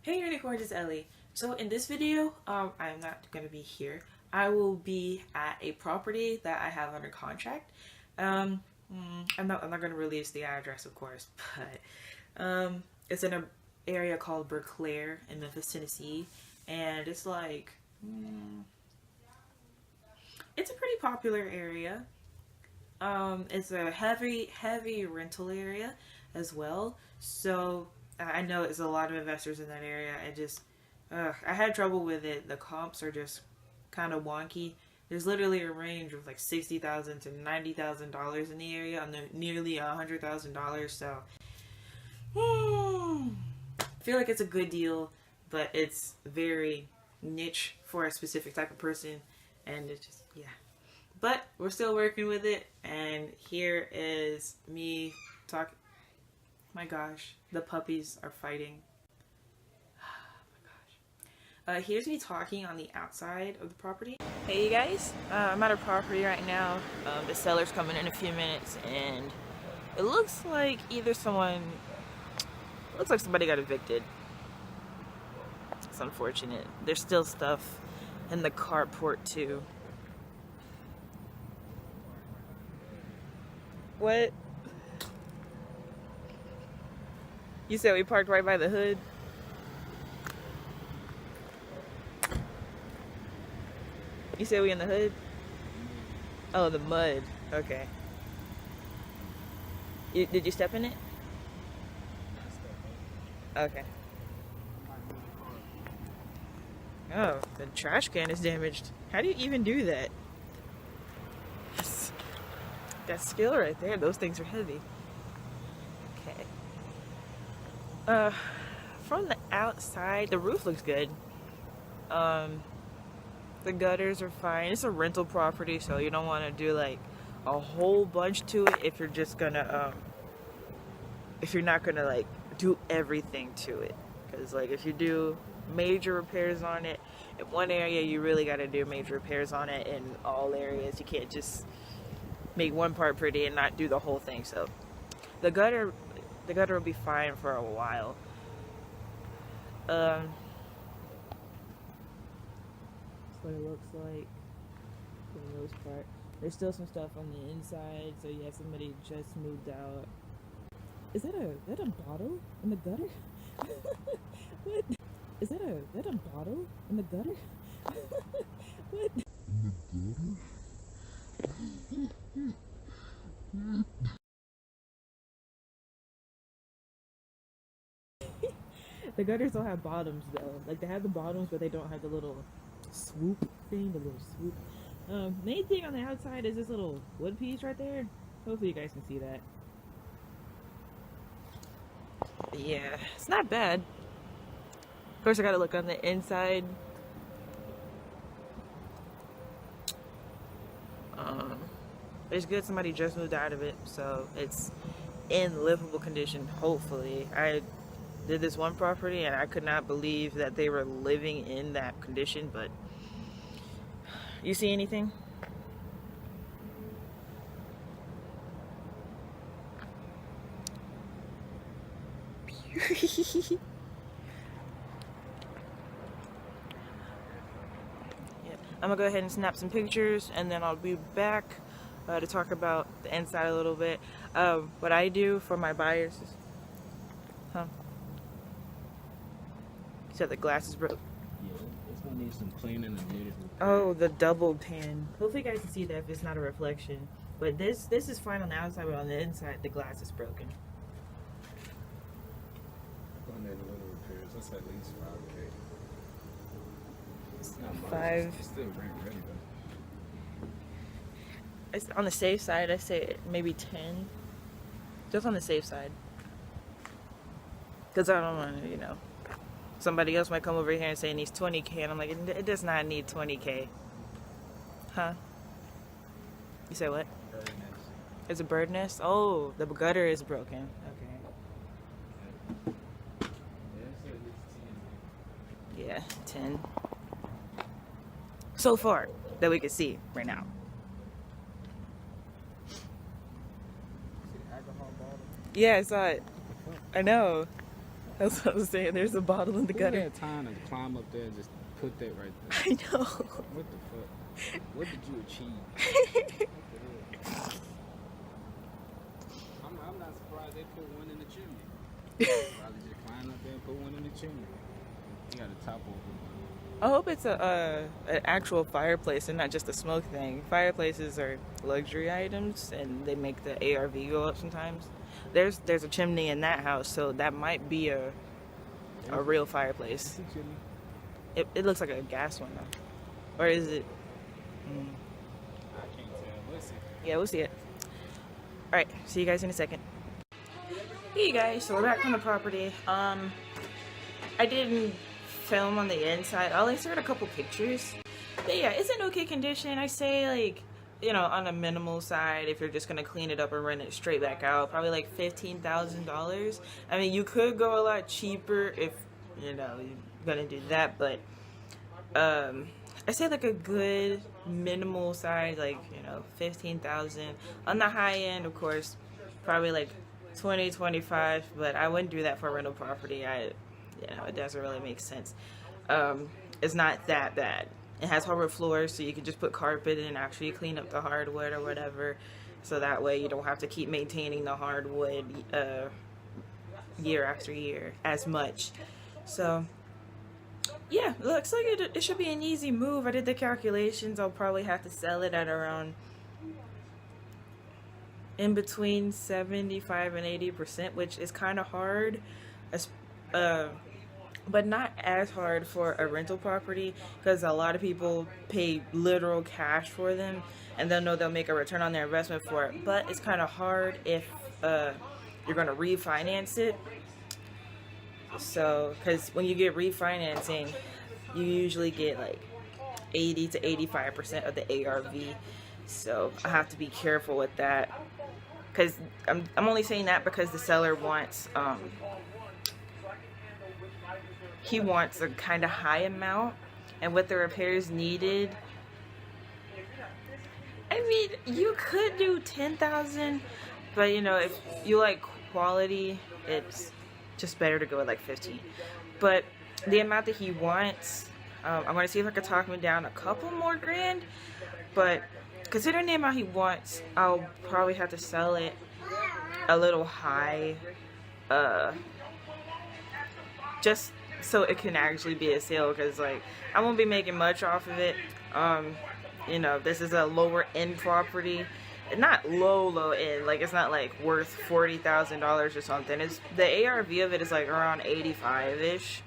Hey unicorns, it's Ellie. So in this video, I'm not gonna be here. I will be at a property that I have under contract. I'm not gonna release the address, of course, but it's in an area called Berkeley in Memphis, Tennessee, and it's like it's a pretty popular area. It's a heavy rental area as well. So I know it's a lot of investors in that area. I had trouble with it. The comps are just kind of wonky. There's literally a range of like $60,000 to $90,000 in the area, on the nearly $100,000. So I feel like it's a good deal, but it's very niche for a specific type of person, and it's just But we're still working with it, and here is me talking. My gosh, the puppies are fighting. Oh my gosh. Here's me talking on the outside of the property. Hey you guys, I'm at a property right now. The seller's coming in a few minutes, and it looks like somebody got evicted. It's unfortunate. There's still stuff in the carport too. What? You said we parked right by the hood? You said we in the hood? Oh, the mud. Okay. Did you step in it? Okay. Oh, the trash can is damaged. How do you even do that? That skill right there. Those things are heavy. Okay. From the outside, the roof looks good. The gutters are fine. It's a rental property, so you don't want to do like a whole bunch to it if you're just gonna if you're not gonna like do everything to it. Because like if you do major repairs on it in one area, you really got to do major repairs on it in all areas. You can't just make one part pretty and not do the whole thing. So the gutter will be fine for a while. That's what it looks like for the most part. There's still some stuff on the inside, so yeah, somebody just moved out. Is that a bottle in the gutter? What? Is that a bottle in the gutter? What? In the gutter? The gutters don't have bottoms though. Like they have the bottoms, but they don't have the little swoop thing, the little swoop. Main thing on the outside is this little wood piece right there. Hopefully you guys can see that. But yeah, it's not bad. Of course I gotta look on the inside. It's good somebody just moved out of it, so it's in livable condition, hopefully. I did this one property and I could not believe that they were living in that condition, but you see anything? Yeah. I'm gonna go ahead and snap some pictures, and then I'll be back to talk about the inside a little bit. What I do for my buyers is, you said the glass is broke. Yeah, it's gonna need some cleaning and needed repair. Oh, the double pan. Hopefully you guys can see that if it's not a reflection. But this is fine on the outside, but on the inside the glass is broken. Gonna need a little repairs. That's at least $5K. It's not much. Five. It's still rent ready though. It's on the safe side. I say maybe 10. Just on the safe side. Because I don't want to, somebody else might come over here and say it needs 20K, and I'm like, it does not need 20K. Huh? You say what? Bird nest. It's a bird nest? Oh, the gutter is broken. Okay. Yeah, it's at least 10. Yeah, 10. So far, that we can see right now. See the alcohol bottle? Yeah, I saw it. I know. That's what I was saying. There's a bottle in the Who gutter. had time to climb up there and just put that right there? I know. What the fuck? What did you achieve? I'm not surprised they put one in the chimney. Probably just climb up there and put one in the chimney. You got a top over. I hope it's an actual fireplace and not just a smoke thing. Fireplaces are luxury items, and they make the ARV go up sometimes. There's a chimney in that house, so that might be a real fireplace. It looks like a gas one though, or is it? I can't tell. We'll see. Yeah, we'll see it. All right, see you guys in a second. Hey guys, so we're back on the property. I didn't film on the inside. I'll insert a couple pictures. But yeah, it's in okay condition. I say like, you know, on a minimal side, if you're just gonna clean it up and rent it straight back out, probably like $15,000. I mean, you could go a lot cheaper if, you know, you're gonna do that, but I say like a good minimal size, like, you know, 15,000. On the high end, of course, probably like 20, 25, but I wouldn't do that for a rental property. You know, it doesn't really make sense. It's not that bad. It has hardwood floors, so you can just put carpet and actually clean up the hardwood or whatever. So that way you don't have to keep maintaining the hardwood year after year as much. So yeah, looks like it should be an easy move. I did the calculations. I'll probably have to sell it at around in between 75 and 80%, which is kind of hard, but not as hard for a rental property, because a lot of people pay literal cash for them and they'll know they'll make a return on their investment for it. But it's kind of hard if you're going to refinance it. So, because when you get refinancing, you usually get like 80 to 85% of the ARV. So I have to be careful with that. Because I'm only saying that because the seller wants he wants a kind of high amount, and with the repairs needed, I mean, you could do 10,000, but you know, if you like quality, it's just better to go with like 15. But the amount that he wants, I'm gonna see if I can talk him down a couple more grand, but considering the amount he wants, I'll probably have to sell it a little high, just so it can actually be a sale, because like I won't be making much off of it. You know, this is a lower end property, not low end, like it's not like worth $40,000 or something. It's the ARV of it is like around 85-ish.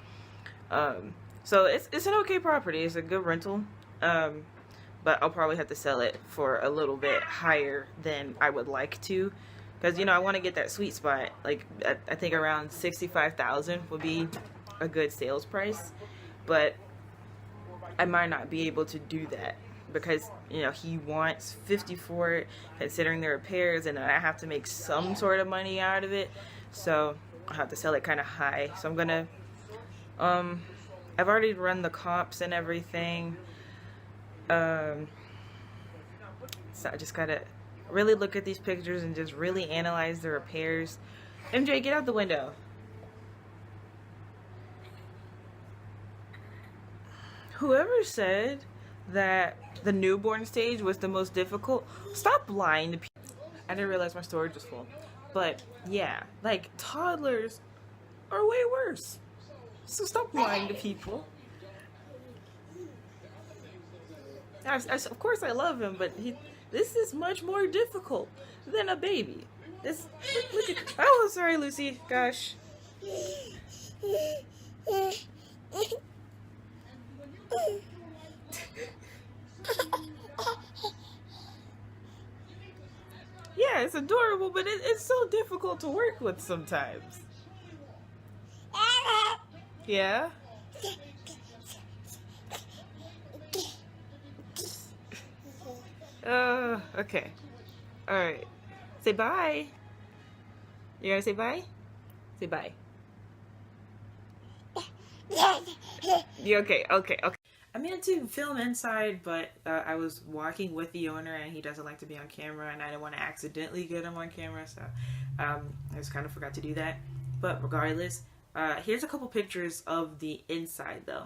So it's an okay property. It's a good rental. But I'll probably have to sell it for a little bit higher than I would like to, because you know, I want to get that sweet spot. Like I think around 65,000 would be a good sales price, but I might not be able to do that because, you know, he wants 50 for it, considering the repairs, and I have to make some sort of money out of it, so I have to sell it kind of high. So I'm gonna I've already run the comps and everything, so I just gotta really look at these pictures and just really analyze the repairs. MJ, get out the window. Whoever said that the newborn stage was the most difficult, stop lying to people. I didn't realize my storage was full. But yeah, like toddlers are way worse. So stop lying to people. Of course I love him, but this is much more difficult than a baby. Look at, oh, sorry, Lucy. Gosh. Yeah, it's adorable, but it's so difficult to work with sometimes. Yeah? Okay. Alright. Say bye. You gonna say bye? Say bye. Yeah, okay. I meant to film inside, but I was walking with the owner and he doesn't like to be on camera, and I didn't want to accidentally get him on camera, so I just kind of forgot to do that. But regardless, Here's a couple pictures of the inside though.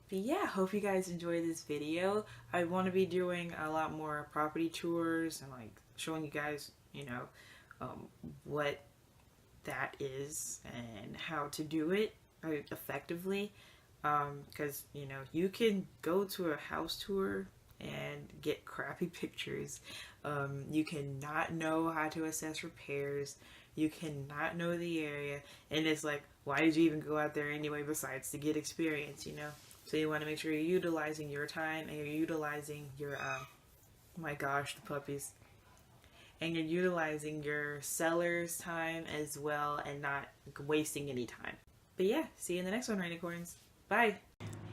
But yeah, hope you guys enjoyed this video. I want to be doing a lot more property tours and like showing you guys, what that is and how to do it effectively. Because, you can go to a house tour and get crappy pictures. You cannot know how to assess repairs. You cannot know the area. And it's like, why did you even go out there anyway besides to get experience, So you want to make sure you're utilizing your time and you're utilizing your, oh my gosh, the puppies. And you're utilizing your seller's time as well and not wasting any time. But yeah, see you in the next one, Rainicorns. Bye.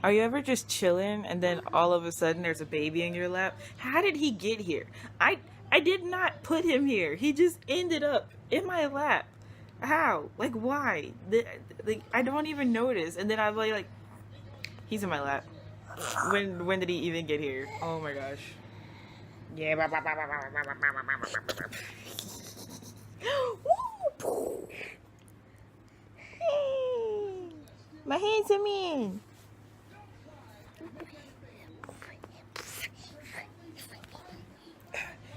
Are you ever just chilling and then all of a sudden there's a baby in your lap? How did he get here? I did not put him here. He just ended up in my lap. How? Like, why? Like, I don't even notice. And then I'm like, he's in my lap. When did he even get here? Oh my gosh. Yeah. Hey, my handsome man.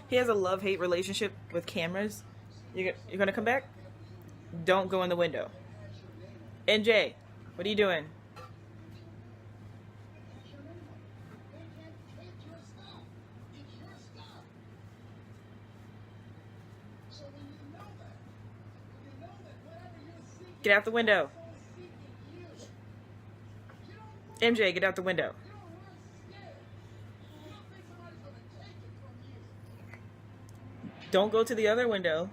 He has a love-hate relationship with cameras. You're gonna come back? Don't go in the window. NJ, what are you doing? Get out the window. MJ, get out the window. Don't go to the other window.